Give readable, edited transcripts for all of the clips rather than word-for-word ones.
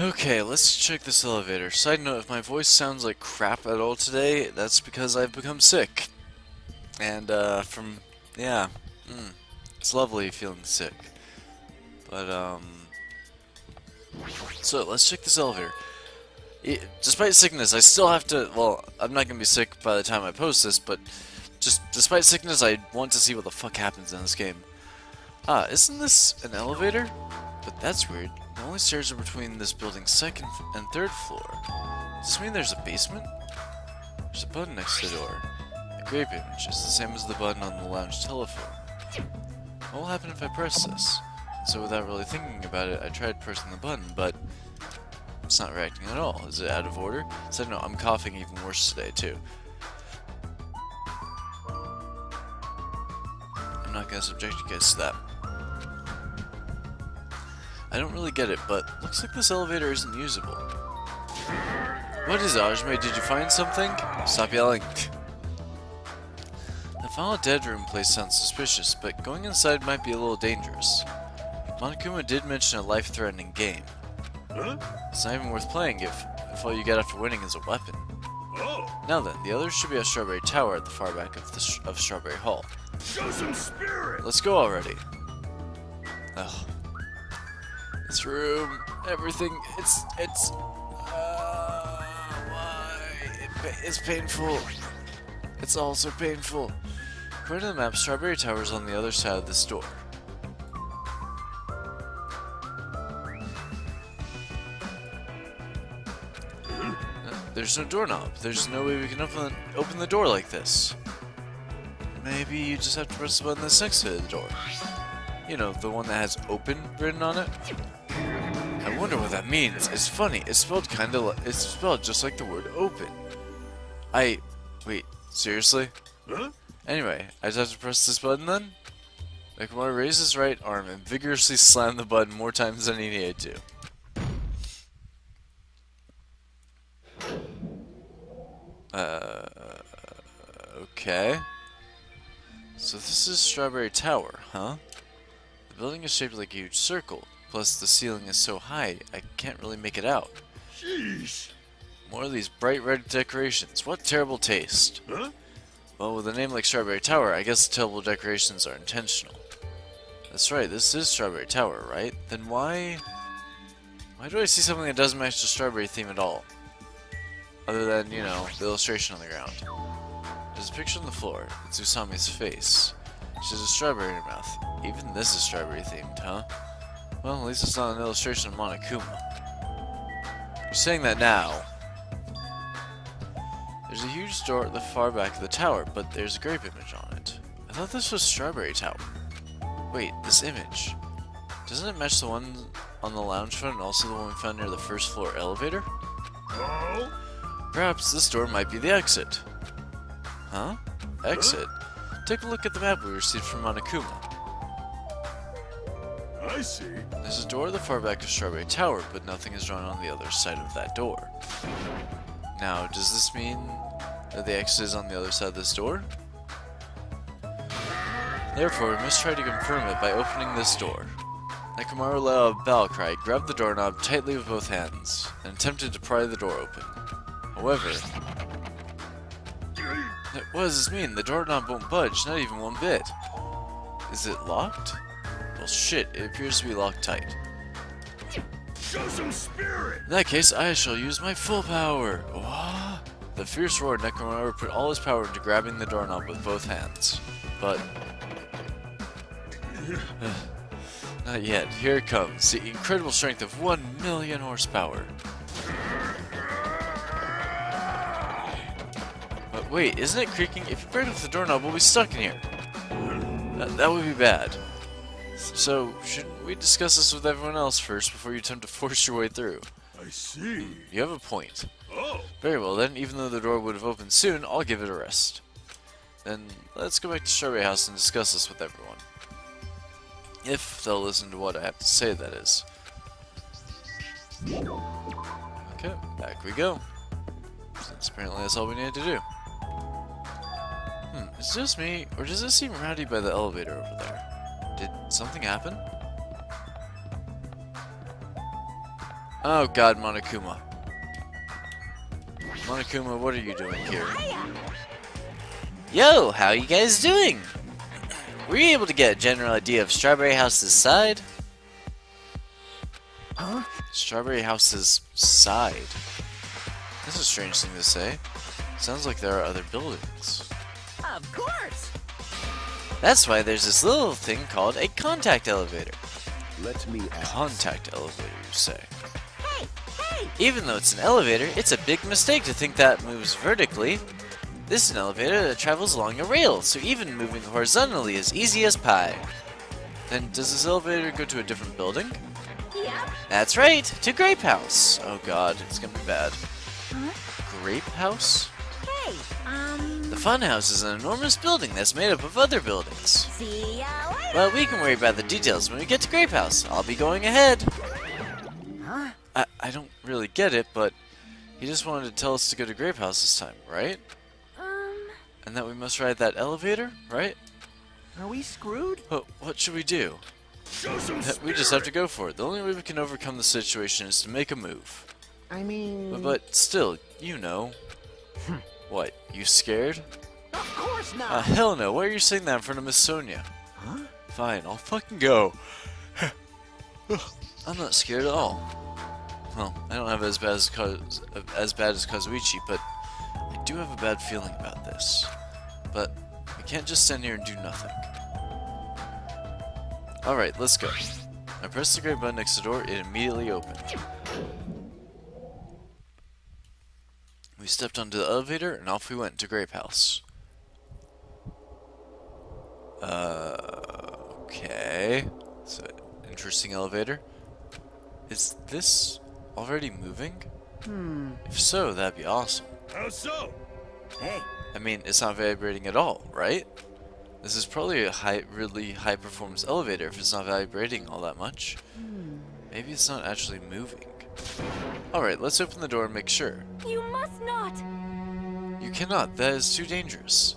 Okay, let's check this elevator. Side note, if my voice sounds like crap at all today, that's because I've become sick. And, yeah, it's lovely feeling sick. But, so let's check this elevator. Despite sickness, I still have to, well, I'm not gonna be sick by the time I post this, but just despite sickness, I want to see what the fuck happens in this game. Ah, isn't this an elevator? But that's weird. The only stairs are between this building's second and third floor. Does this mean there's a basement? There's a button next to the door. A grape image is the same as the button on the lounge telephone. What will happen if I press this? So without really thinking about it, I tried pressing the button, but it's not reacting at all. Is it out of order? So no, I'm coughing even worse today too. I'm not gonna subject you guys to that. I don't really get it, but looks like this elevator isn't usable. What is it, Ajme? Did you find something? Stop yelling. The final dead room place sounds suspicious, but going inside might be a little dangerous. Monokuma did mention a life-threatening game. Huh? It's not even worth playing if all you get after winning is a weapon. Oh, Now then, the others should be at Strawberry Tower at the far back of Strawberry Hall. show some spirit! Let's go already. Ugh. This room, everything, why? It's painful. It's all so painful. According to the map, Strawberry Tower is on the other side of this door. There's no doorknob. There's no way we can open the door like this. Maybe you just have to press the button that's next to the door. You know, the one that has open written on it. I wonder what that means. It's funny. It's spelled it's spelled just like the word open. Wait, seriously? Huh? Anyway, I just have to press this button then? Nakamura raised his right arm and vigorously slammed the button more times than he needed to. Okay. So this is Strawberry Tower, huh? The building is shaped like a huge circle, plus the ceiling is so high, I can't really make it out. Sheesh! More of these bright red decorations, what terrible taste. Huh? Well, with a name like Strawberry Tower, I guess the terrible decorations are intentional. That's right, this is Strawberry Tower, right? Then why do I see something that doesn't match the strawberry theme at all? Other than, you know, the illustration on the ground. There's a picture on the floor. It's Usami's face. She has a strawberry in her mouth. Even this is strawberry themed, huh? Well, at least it's not an illustration of Monokuma. You're saying that now. There's a huge door at the far back of the tower, but there's a grape image on it. I thought this was Strawberry Tower. Wait, this image. Doesn't it match the one on the lounge front and also the one we found near the first floor elevator? Oh? Perhaps this door might be the exit. Huh? Exit? Take a look at the map we received from Monokuma. I see. There's a door at the far back of Strawberry Tower, but nothing is drawn on the other side of that door. Now, does this mean that the exit is on the other side of this door? Therefore, we must try to confirm it by opening this door. Nakamura let out a battle cry, grabbed the doorknob tightly with both hands, and attempted to pry the door open. However, what does this mean? The doorknob won't budge, not even one bit. Is it locked? Well, shit, it appears to be locked tight. Show some spirit! In that case, I shall use my full power. What? The fierce roar, Nakamura put all his power into grabbing the doorknob with both hands. But not yet. Here it comes. The incredible strength of 1,000,000 horsepower. But wait, isn't it creaking? If you break off the doorknob, we'll be stuck in here. That would be bad. So, shouldn't we discuss this with everyone else first before you attempt to force your way through? I see. You have a point. Oh! Very well then, even though the door would have opened soon, I'll give it a rest. Then, let's go back to Strawberry House and discuss this with everyone. If they'll listen to what I have to say, that is. Okay, back we go. Since apparently that's all we needed to do. Is it just me, or does it seem rowdy by the elevator over there? Did something happen? Oh god, Monokuma. Monokuma, what are you doing here? Yo, how you guys doing? Were you able to get a general idea of Strawberry House's side? Huh? Strawberry House's side? That's a strange thing to say. Sounds like there are other buildings. Of course. That's why there's this little thing called a contact elevator. Let me ask. Contact elevator, you say? Hey, hey. Even though it's an elevator, it's a big mistake to think that moves vertically. This is an elevator that travels along a rail, so even moving horizontally is easy as pie. Then does this elevator go to a different building? Yep. That's right, to Grape House. Oh god, it's gonna be bad. Huh? Grape House? Hey, The Fun House is an enormous building that's made up of other buildings. see ya later. Well, we can worry about the details when we get to Grape House. I'll be going ahead. Huh? I don't really get it, but he just wanted to tell us to go to Grape House this time, right? And that we must ride that elevator, right? Are we screwed? What should we do? Show some We just have to go for it. The only way we can overcome the situation is to make a move. I mean... But still, you know. What, you scared? Of course not. Hell no, why are you saying that in front of Miss Sonia? Huh? Fine, I'll fucking go. I'm not scared at all. Well, I don't have it as bad as Kazuichi, but I do have a bad feeling about this. But we can't just stand here and do nothing. Alright, let's go. I pressed the gray button next to the door, it immediately opened. We stepped onto the elevator and off we went to Grape House. Okay. It's an interesting elevator. Is this already moving? If so, that'd be awesome. How so? Hey. I mean, it's not vibrating at all, right? This is probably a really high performance elevator if it's not vibrating all that much. Maybe it's not actually moving. Alright, let's open the door and make sure. You must not! You cannot, that is too dangerous.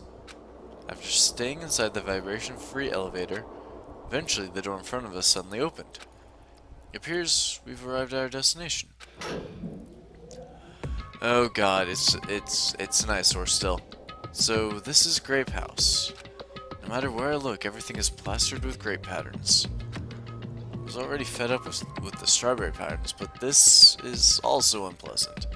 After staying inside the vibration-free elevator, eventually the door in front of us suddenly opened. It appears we've arrived at our destination. Oh god, it's an eyesore still. So this is Grape House. No matter where I look, everything is plastered with grape patterns. I was already fed up with the strawberry patterns, but this is also unpleasant.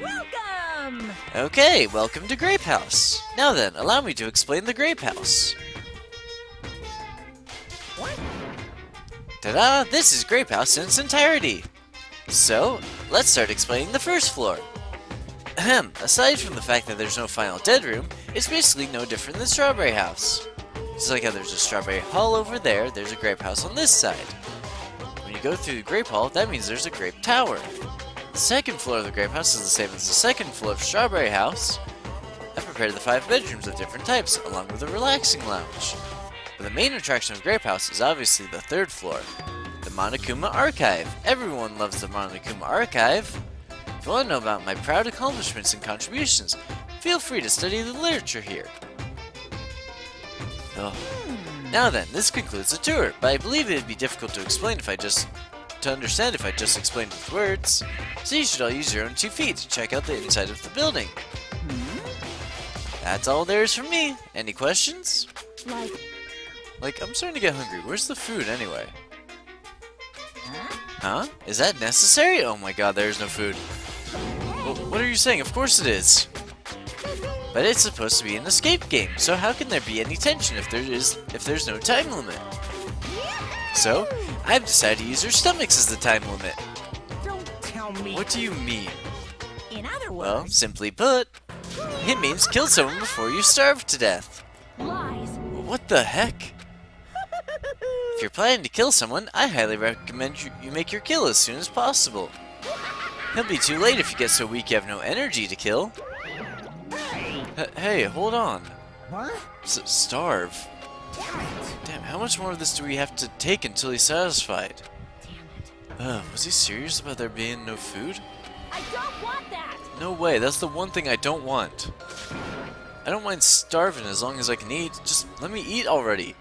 Welcome! Okay, welcome to Grape House. Now then, allow me to explain the Grape House. What? Ta-da! This is Grape House in its entirety. So, let's start explaining the first floor. Ahem, aside from the fact that there's no final dead room, it's basically no different than Strawberry House. Just like how there's a Strawberry Hall over there, there's a Grape House on this side. When you go through the Grape Hall, that means there's a Grape Tower. The second floor of the Grape House is the same as the second floor of Strawberry House. I've prepared the 5 bedrooms of different types, along with a relaxing lounge. But the main attraction of Grape House is obviously the third floor, the Monokuma Archive. Everyone loves the Monokuma Archive. If you want to know about my proud accomplishments and contributions, feel free to study the literature here. Oh. Now then, this concludes the tour, but I believe it would be difficult to understand if I just explained with words, so you should all use your own 2 feet to check out the inside of the building. That's all there is from me. Any questions? Like, I'm starting to get hungry. Where's the food anyway? Huh? Is that necessary? Oh my god, there's no food. Well, what are you saying? Of course it is. But it's supposed to be an escape game, so how can there be any tension if there's no time limit? So, I've decided to use your stomachs as the time limit. Don't tell me. What do you mean? In other Well, words, simply put, it means kill someone before you starve to death. Lies. What the heck? If you're planning to kill someone, I highly recommend you make your kill as soon as possible. It'll be too late if you get so weak you have no energy to kill. Hey, hold on. what? Starve? Damn it. Damn, how much more of this do we have to take until he's satisfied? Damn it. Was he serious about there being no food? I don't want that! No way, that's the one thing I don't want. I don't mind starving as long as I can eat. Just let me eat already.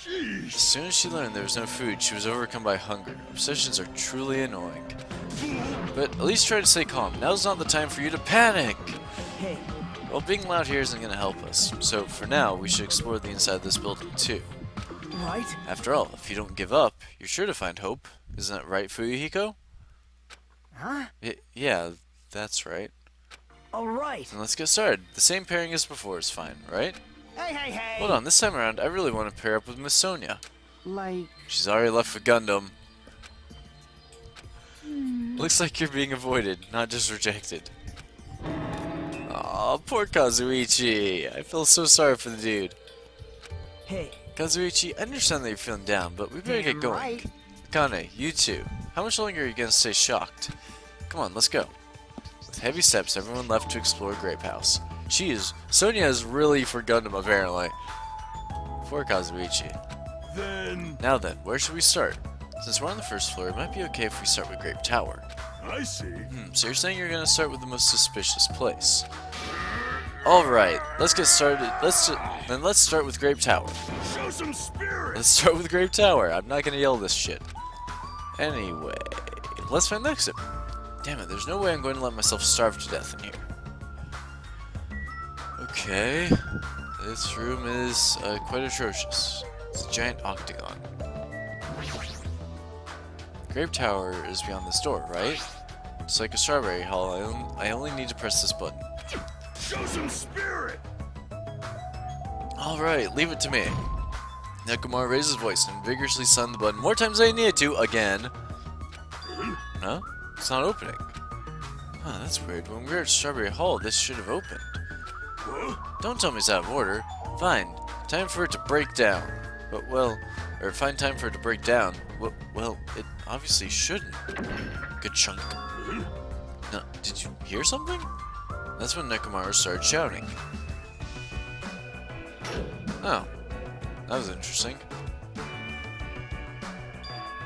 Jeez. As soon as she learned there was no food, she was overcome by hunger. Obsessions are truly annoying. But at least try to stay calm. Now's not the time for you to panic! Hey, Well, being loud here isn't going to help us. So for now, we should explore the inside of this building too. right? After all, if you don't give up, you're sure to find hope. Isn't that right, Fuyuhiko? Huh? Yeah, that's right. All right. Then let's get started. The same pairing as before is fine, right? Hey. Hold on, this time around, I really want to pair up with Miss Sonia. Like, She's already left for Gundam. Looks like you're being avoided, not just rejected. Aw, poor Kazuichi. I feel so sorry for the dude. hey, Kazuichi, I understand that you're feeling down, but we better get damn going. right. Akane, you too. How much longer are you gonna stay shocked? Come on, let's go. With heavy steps, everyone left to explore Grape House. Sonia is really for Gundam, apparently. Poor Kazuichi. Then Now then, where should we start? Since we're on the first floor, it might be okay if we start with Grape Tower. I see. So you're saying you're gonna start with the most suspicious place. Alright, let's get started. Let's start with Grape Tower. Show some spirit. Let's start with Grape Tower. I'm not gonna yell this shit. Anyway, let's find the exit. Damn it, there's no way I'm going to let myself starve to death in here. Okay, this room is quite atrocious. It's a giant octagon. Grape Tower is beyond this door, right? It's like a strawberry hall. I only need to press this button. Show some spirit. Alright, leave it to me. Nekomar raised his voice and vigorously slammed the button more times than he needed to, again. Huh? It's not opening. Huh, that's weird. When we were at Strawberry Hall, this should have opened. Don't tell me it's out of order. Fine. Time for it to break down. But, well, or find time for it to break down. Well, it obviously shouldn't. Good chunk. No, did you hear something? That's when Nekomaru started shouting. Oh, that was interesting.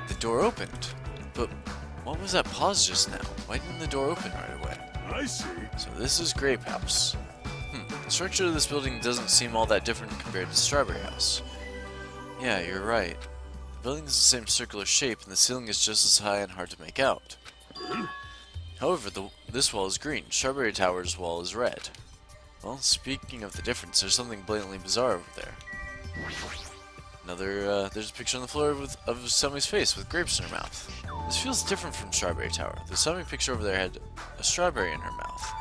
The door opened. But what was that pause just now? Why didn't the door open right away? I see. So this is Grape House. The structure of this building doesn't seem all that different compared to Strawberry House. Yeah, you're right. The building is the same circular shape and the ceiling is just as high and hard to make out. However, this wall is green. Strawberry Tower's wall is red. Well, speaking of the difference, there's something blatantly bizarre over there. There's a picture on the floor of Sami's face with grapes in her mouth. This feels different from Strawberry Tower. The Sami picture over there had a strawberry in her mouth.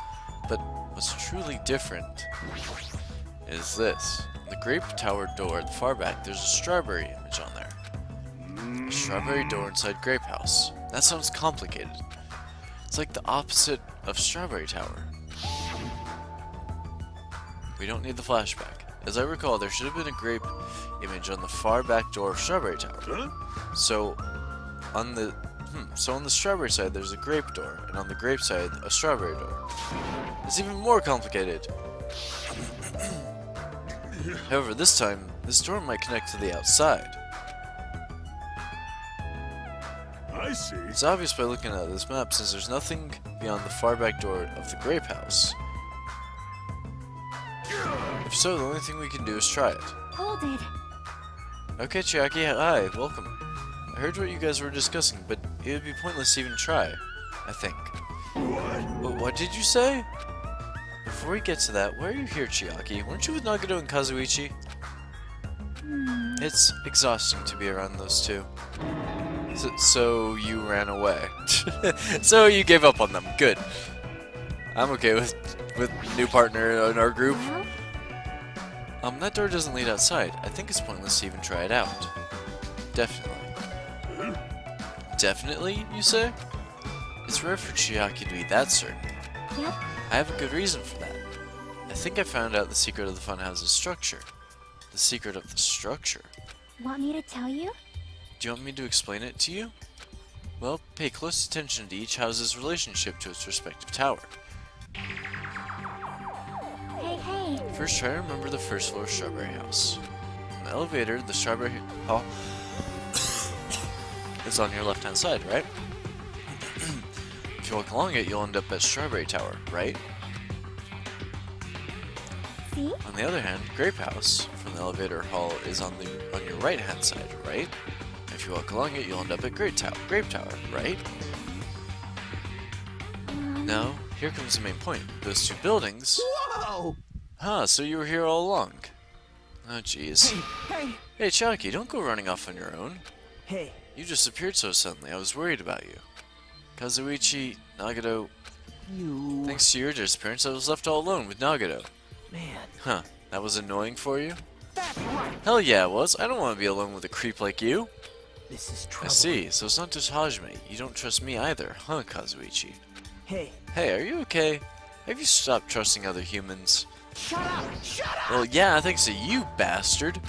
But what's truly different is this. On the Grape Tower door at the far back, there's a strawberry image on there. A strawberry door inside Grape House. That sounds complicated. It's like the opposite of Strawberry Tower. We don't need the flashback. As I recall, there should have been a grape image on the far back door of Strawberry Tower. Huh? So on the strawberry side there's a grape door, and on the grape side a strawberry door. It's even more complicated. However, this time this door might connect to the outside. I see. It's obvious by looking at this map since there's nothing beyond the far back door of the grape house. If so, the only thing we can do is try it. Hold it. Okay, Chiaki, hi, welcome. I heard what you guys were discussing, but it would be pointless to even try, I think. What did you say? Before we get to that, why are you here, Chiaki? Weren't you with Nagato and Kazuichi? It's exhausting to be around those two. So you ran away. So you gave up on them. Good. I'm okay with new partner in our group. Well, That door doesn't lead outside. I think it's pointless to even try it out. Definitely. Definitely, you say? It's rare for Chiaki to be that certain. yep. I have a good reason for that. I think I found out the secret of the funhouse's structure. The secret of the structure. Want me to tell you? Do you want me to explain it to you? Well, pay close attention to each house's relationship to its respective tower. Hey. First, try to remember the first floor of Strawberry House. On the elevator, the Strawberry Hall is on your left-hand side, right? If you walk along it, you'll end up at Strawberry Tower, right? See? On the other hand, Grape House from the elevator hall is on your right hand side, right? If you walk along it, you'll end up at Grape Tower, right? No, here comes the main point. Those two buildings. Whoa! Huh, so you were here all along. Oh jeez. Hey! Hey Chucky, don't go running off on your own. Hey! You just appeared so suddenly, I was worried about you. Kazuichi, Nagato, You... thanks to your disappearance, I was left all alone with Nagato. Man. Huh, that was annoying for you? That's right! Hell yeah, it was. I don't want to be alone with a creep like you. This is I trouble. see, so it's not just Hajime. You don't trust me either, huh, Kazuichi? Hey! Hey, are you okay? Have you stopped trusting other humans? Shut up! Shut up! Well, yeah, thanks to you, bastard.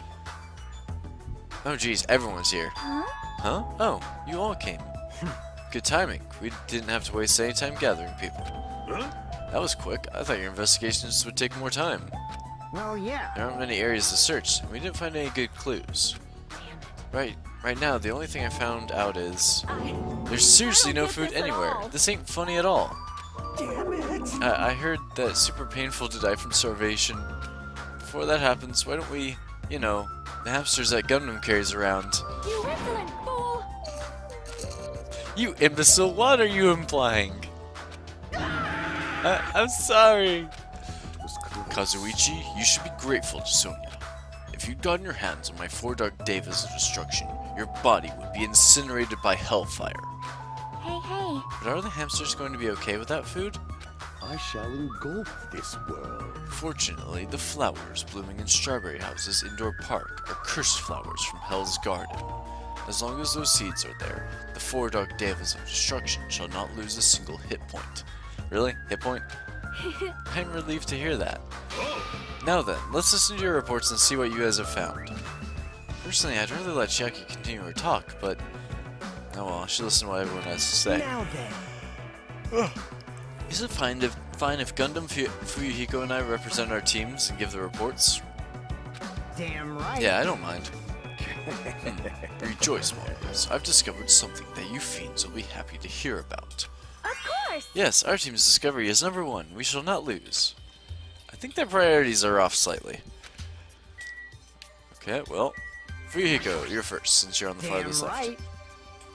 Oh jeez, everyone's here. Huh? Huh? Oh, you all came. Good timing. We didn't have to waste any time gathering people. Huh? That was quick. I thought your investigations would take more time. Well, yeah. There aren't many areas to search, and we didn't find any good clues. Right now, the only thing I found out is there's seriously no food anywhere. This ain't funny at all. Damn it! I heard that it's super painful to die from starvation. Before that happens, why don't we, you know, the hamsters that Gundam carries around. You insolent fool! You imbecile, what are you implying? I'm sorry. Kazuichi, you should be grateful to Sonia. If you'd gotten your hands on my 4 Dark Devas of Destruction, your body would be incinerated by hellfire. Hey. But are the hamsters going to be okay without food? I shall engulf this world. Fortunately, the flowers blooming in Strawberry House's indoor park are cursed flowers from Hell's Garden. As long as those seeds are there, the 4 Dark Devas of Destruction shall not lose a single hit point. Really? Hit point? I'm relieved to hear that. Now then, let's listen to your reports and see what you guys have found. Personally, I'd rather let Chiaki continue her talk, but... oh well, she listen to what everyone has to say. Now then. Is it fine if Gundam Fuyuhiko and I represent our teams and give the reports? Damn right. Yeah, I don't mind. Rejoice, Marcus. I've discovered something that you fiends will be happy to hear about. Of course! Yes, our team's discovery is number 1. We shall not lose. I think their priorities are off slightly. Okay, well, Fuyuhiko, you're first, since you're on the Damn farthest right. left.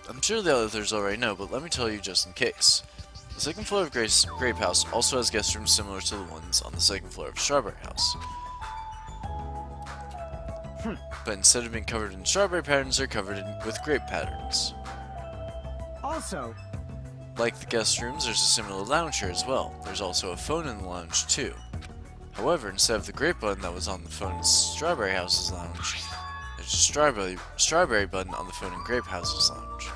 I'm sure the others already know, but let me tell you just in case. The second floor of Grape House also has guest rooms similar to the ones on the second floor of Strawberry House. But instead of being covered in strawberry patterns, they're covered with grape patterns. Also, Like the guest rooms, there's a similar lounge here as well. There's also a phone in the lounge too. However, instead of the grape button that was on the phone in Strawberry House's lounge, there's a strawberry button on the phone in Grape House's lounge.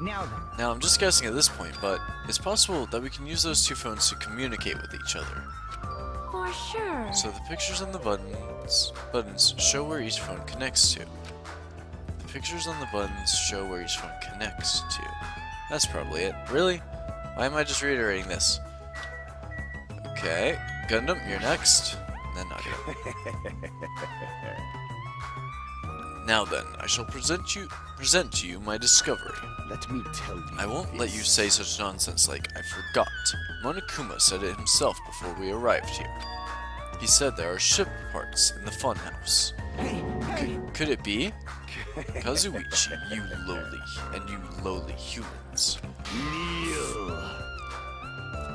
now then. Now, I'm just guessing at this point, but it's possible that we can use those two phones to communicate with each other. For sure. So the pictures on the buttons show where each phone connects to. The pictures on the buttons show where each phone connects to. That's probably it. Really? Why am I just reiterating this? Okay, Gundam, you're next. And then Nagato. Now then, I shall present to you my discovery. Let me tell you. I won't let you say such nonsense like I forgot. Monokuma said it himself before we arrived here. He said there are ship parts in the funhouse. Hey. Could it be? Kazuichi, you lowly humans. Kneel.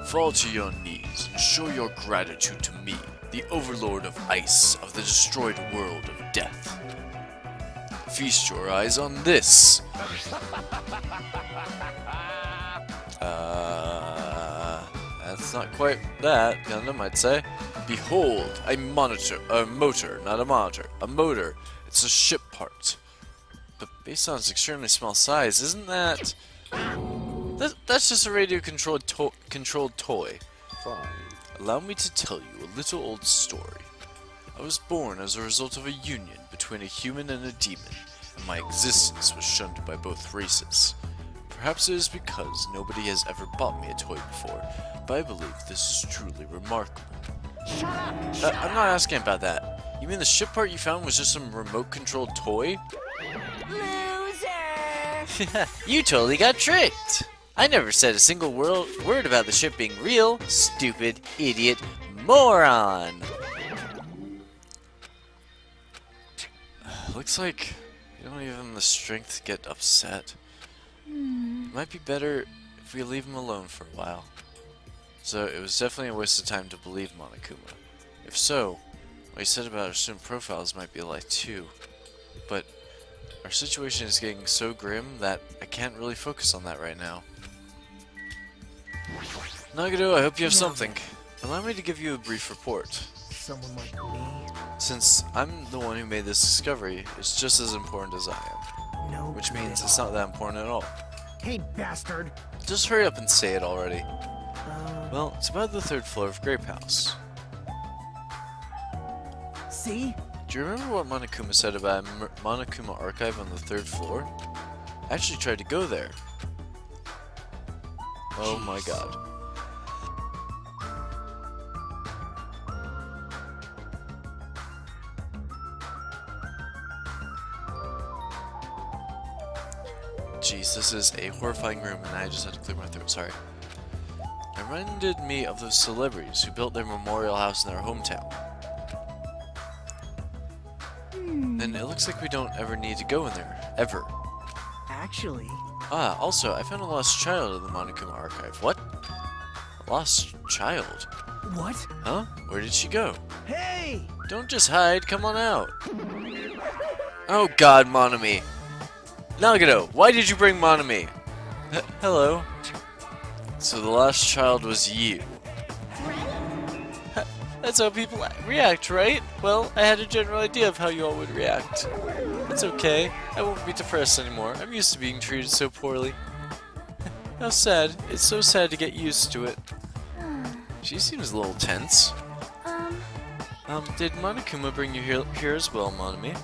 Fall to your knees and show your gratitude to me, the overlord of ice of the destroyed world of death. Feast your eyes on this. That's not quite that, Gundam, I'd say. Behold, a motor, not a monitor. A motor. It's a ship part. But based on its extremely small size, isn't that... That's just a radio-controlled toy. Fine. Allow me to tell you a little old story. I was born as a result of a union between a human and a demon, and my existence was shunned by both races. Perhaps it is because nobody has ever bought me a toy before, but I believe this is truly remarkable. Shut up! I'm not asking about that. You mean the ship part you found was just some remote-controlled toy? Loser! You totally got tricked! I never said a single word about the ship being real, stupid, idiot, moron! Looks like you don't even have the strength to get upset. It might be better if we leave him alone for a while. So it was definitely a waste of time to believe Monokuma. If so, what he said about our student profiles might be a lie too. But our situation is getting so grim that I can't really focus on that right now. Nagado, I hope you have something. Allow me to give you a brief report. Someone like me? Since I'm the one who made this discovery, it's just as important as I am. No. Which good means at it's all. not that important at all. Hey, bastard. Just hurry up and say it already. Well, it's about the 3rd floor of Grape House. See? Do you remember what Monokuma said about Monokuma Archive on the 3rd floor? I actually tried to go there. Oh my god. Jeez, this is a horrifying room and I just had to clear my throat, sorry. It reminded me of those celebrities who built their memorial house in their hometown. Then it looks like we don't ever need to go in there. Ever. Actually, Ah, also, I found a lost child in the Monokuma archive. What? A lost child? what? Huh? Where did she go? Hey! Don't just hide, come on out. Oh god, Monami. Nagado, why did you bring Monami? Hello. So the lost child was you. That's how people react, right? Well, I had a general idea of how you all would react. It's okay. I won't be depressed anymore. I'm used to being treated so poorly. How sad. It's so sad to get used to it. She seems a little tense. Did Monokuma bring you here as well, Monami?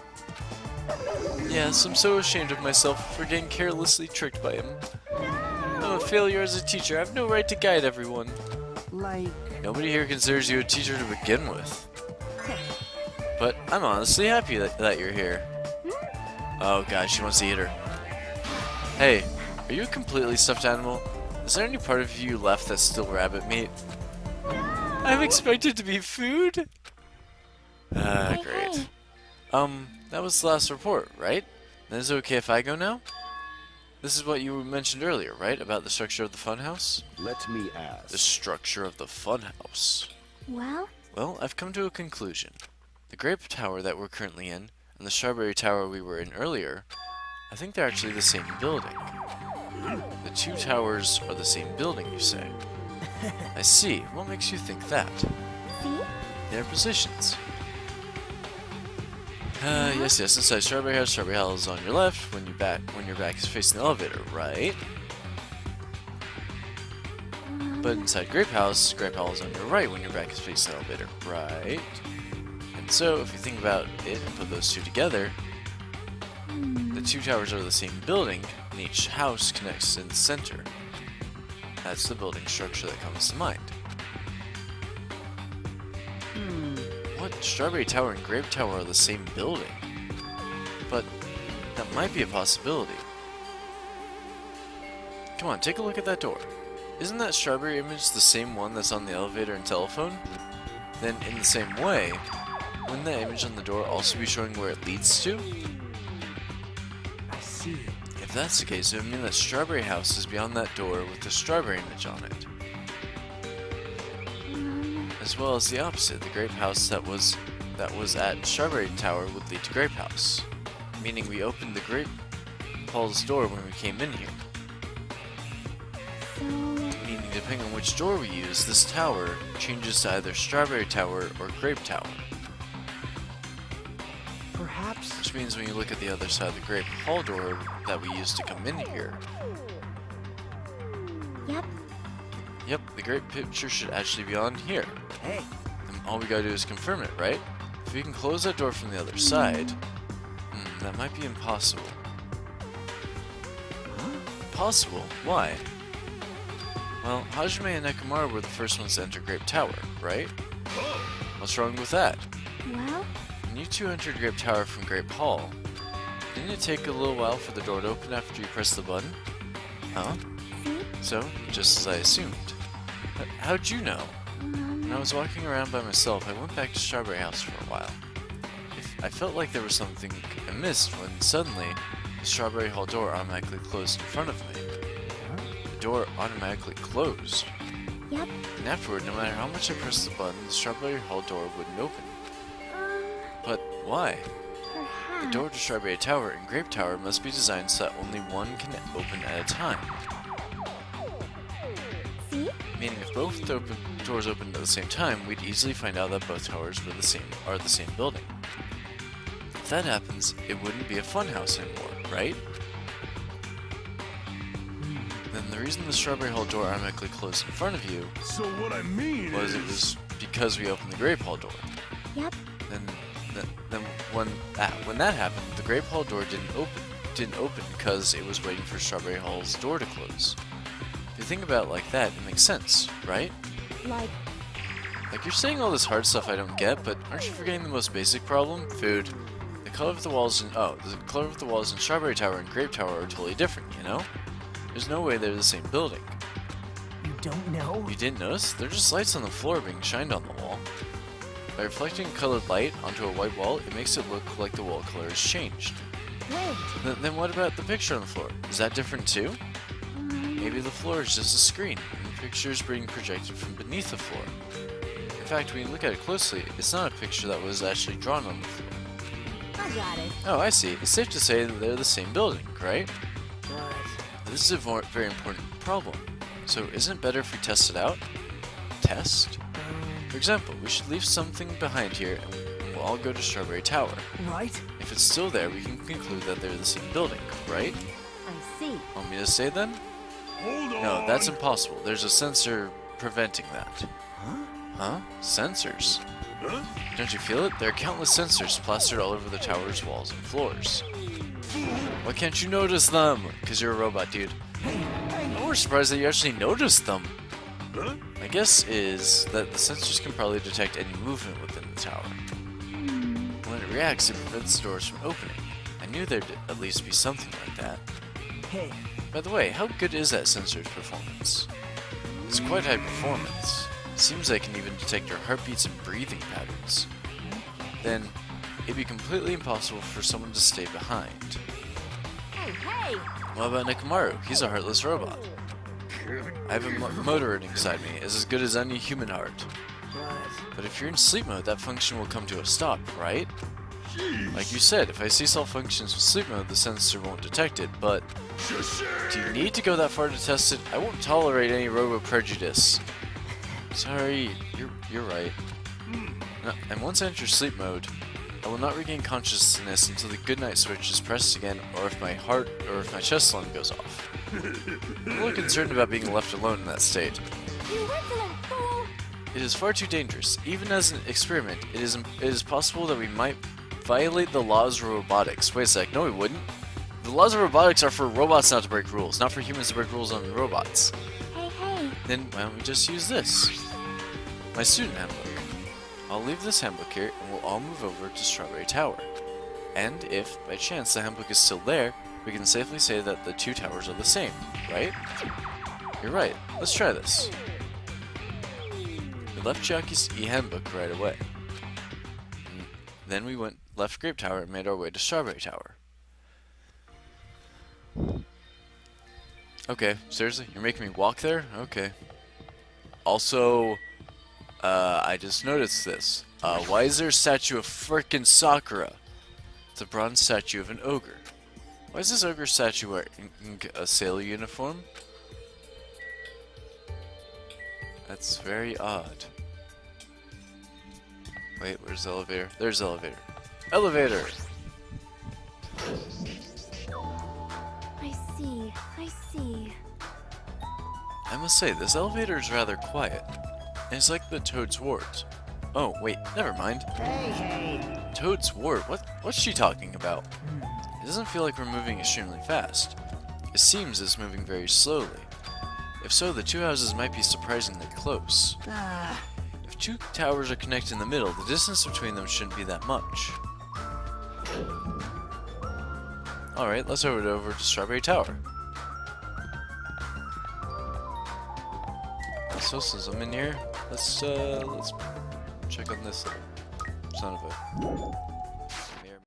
Yes, I'm so ashamed of myself for getting carelessly tricked by him. I'm a failure as a teacher. I have no right to guide everyone. Like, Nobody here considers you a teacher to begin with. But I'm honestly happy that you're here. Oh god, she wants to eat her. Hey, are you a completely stuffed animal? Is there any part of you left that's still rabbit meat? I'm expected to be food? Hey, Great. hey. That was the last report, right? Then is it okay if I go now? This is what you mentioned earlier, right? About the structure of the funhouse? Let me ask. The structure of the funhouse. Well, Well, I've come to a conclusion. The grape tower that we're currently in, and the strawberry tower we were in earlier, I think they're actually the same building. The two towers are the same building, you say? I see. What makes you think that? see? Their positions. Yes, inside Strawberry House is on your left when your back is facing the elevator, right? But inside Grape House is on your right when your back is facing the elevator, right? And so, if you think about it and put those two together, the two towers are the same building, and each house connects in the center. That's the building structure that comes to mind. What? Strawberry Tower and Grape Tower are the same building? But that might be a possibility. Come on, take a look at that door. Isn't that strawberry image the same one that's on the elevator and telephone? Then, in the same way, wouldn't that image on the door also be showing where it leads to? I see. If that's the case, it would mean that Strawberry House is beyond that door with the strawberry image on it. As well as the opposite, the Grape House that was at Strawberry Tower would lead to Grape House. Meaning we opened the Grape Hall's door when we came in here. So, Meaning depending on which door we use, this tower changes to either Strawberry Tower or Grape Tower. Perhaps. Which means when you look at the other side of the Grape Hall door that we used to come in here, yep. yep, the Grape picture should actually be on here. Hey, And all we gotta do is confirm it, right? If we can close that door from the other side, that might be impossible. Impossible? Why? Well, Hajime and Nekomaru were the first ones to enter Grape Tower, right? What's wrong with that? Well, When you two entered Grape Tower from Grape Hall, didn't it take a little while for the door to open after you pressed the button? Huh? see? So, just as I assumed. How'd you know? When I was walking around by myself, I went back to Strawberry House for a while. I felt like there was something I missed when suddenly the Strawberry Hall door automatically closed in front of me. The door automatically closed. Yep. And afterward, no matter how much I pressed the button, the Strawberry Hall door wouldn't open. But why? The door to Strawberry Tower and Grape Tower must be designed so that only one can open at a time. See? Meaning if both doors opened at the same time, we'd easily find out that both towers are the same building. If that happens, it wouldn't be a funhouse anymore, right? Then the reason the Strawberry Hall door automatically closed in front of you So what I mean was it was because we opened the Grape Hall door. Yep. Then when that happened, the Grape Hall door didn't open because it was waiting for Strawberry Hall's door to close. If you think about it like that, it makes sense, right? Like, Like, you're saying all this hard stuff I don't get, but aren't you forgetting the most basic problem? Food. The color of the walls in Strawberry Tower and Grape Tower are totally different, you know? There's no way they're the same building. You don't know? You didn't notice? They're just lights on the floor being shined on the wall. By reflecting colored light onto a white wall, it makes it look like the wall color has changed. wait. Then what about the picture on the floor? Is that different too? Maybe the floor is just a screen, and the picture is being projected from beneath the floor. In fact, when you look at it closely, it's not a picture that was actually drawn on the floor. I got it. Oh, I see. It's safe to say that they're the same building, right? Right. This is a very important problem. So isn't it better if we test it out? Test? For example, we should leave something behind here and we'll all go to Strawberry Tower. Right? If it's still there, we can conclude that they're the same building, right? I see. Want me to say then? Hold on. No, that's impossible. There's a sensor preventing that. Huh? Sensors? Huh? Don't you feel it? There are countless sensors plastered all over the tower's walls and floors. Why can't you notice them? Because you're a robot, dude. I'm more surprised that you actually noticed them. Huh? My guess is that the sensors can probably detect any movement within the tower. When it reacts, it prevents the doors from opening. I knew there'd at least be something like that. Hey, By the way, how good is that sensor's performance? It's quite high performance. It seems I can even detect your heartbeats and breathing patterns. Then, it'd be completely impossible for someone to stay behind. Hey, hey! What about Nikamaru? He's a heartless robot. I have a motor inside me, as good as any human heart. right. But if you're in sleep mode, that function will come to a stop, right? Like you said, if I cease all functions with sleep mode, the sensor won't detect it, but do you need to go that far to test it? I won't tolerate any robo prejudice. Sorry, you're right. No, and once I enter sleep mode, I will not regain consciousness until the goodnight switch is pressed again, or if my chest alarm goes off. I'm a little concerned about being left alone in that state. You insolent fool! It is far too dangerous. Even as an experiment, it is possible that we might violate the laws of robotics. Wait a sec, no we wouldn't. The laws of robotics are for robots not to break rules, not for humans to break rules on robots. Hey, hey! Then why don't we just use this? My student handbook. I'll leave this handbook here and we'll all move over to Strawberry Tower. And if, by chance, the handbook is still there, we can safely say that the two towers are the same, right? You're right. Let's try this. We left Chiaki's e-handbook right away. And then we left Grape Tower and made our way to Strawberry Tower. Okay, seriously? You're making me walk there? Okay. Also, I just noticed this. Why is there a statue of frickin' Sakura? It's a bronze statue of an ogre. Why is this ogre statue wearing a sailor uniform? That's very odd. Wait, where's the elevator? There's the elevator. Elevator! I see, I see. I must say, this elevator is rather quiet. And it's like the Toad's Ward. Oh, wait, never mind. Hey, hey. Toad's Ward? What's she talking about? It doesn't feel like we're moving extremely fast. It seems it's moving very slowly. If so, the two houses might be surprisingly close. If two towers are connected in the middle, the distance between them shouldn't be that much. Alright, let's head over to Strawberry Tower. So since I'm in here, Let's check on this little son of a